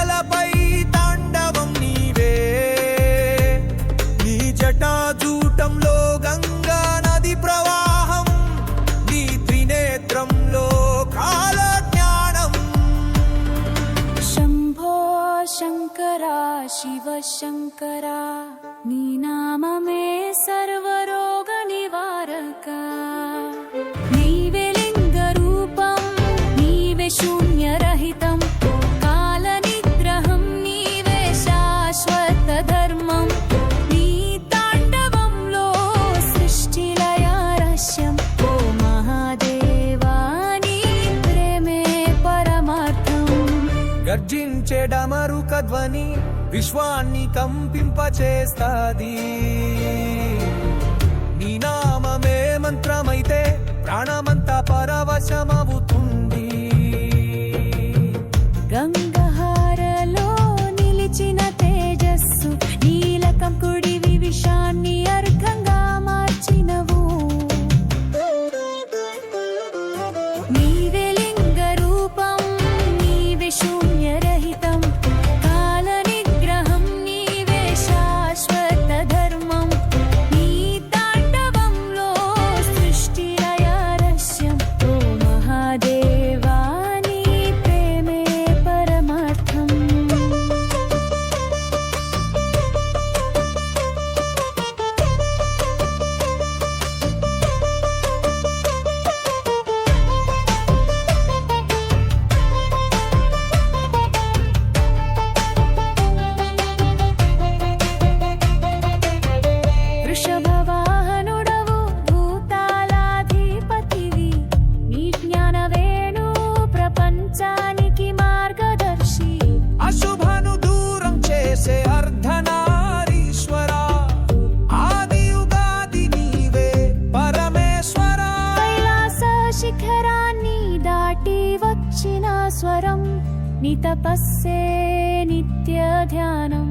నేలపై తాండవం నీవే. నీ జటాజూటంలో గంగా నది ప్రవాహం, నీ త్రినేత్రంలో కాల జ్ఞానం. శంభో శంకరా శివ శంకరా, నీ నామమే సర్వరోగ నివారక. నీవే లింగ రూపం, నీవే శూన్యరహితం, కాల నిగ్రహం, నీవే శాశ్వత ధర్మం. నీ తాండవంలో సృష్టిలయ రహస్యం. ఓ మహాదేవా, నీ ప్రేమే పరమార్థం. గర్జించే డమరుక ధ్వని విశ్వాన్ని కంపింపచేస్తాది. నీ నామమే మంత్రమైతే ప్రాణమంతా పరవశమవుతుంది. గంగహారలో నిలిచిన తేజస్సు, నీలకం కుడివి విషాన్ని అర్ఘంగా మార్చినవు. నీవే లింగ రూపం, నీవే శూన్యరహితం, కాల నిగ్రహం, నీవే శాశ్వత ధర్మం. నీ తాండవంలో సృష్టిలయ రహస్యం. ఓ మహాదేవా, నీ ప్రేమే పరమార్థం. వృషభవాహనుడవు, భూతాలాధిపతివి, నీ జ్ఞాన వేణు ప్రపంచానికి మార్గదర్శి. అశుభను దూరం చేసే అర్ధనారీశ్వరా, ఆది యుగాది నీవే పరమేశ్వరా. కైలాస శిఖరాన్ని దాటి వచ్చిన స్వరం, నీ తపస్సే నిత్య ధ్యానం.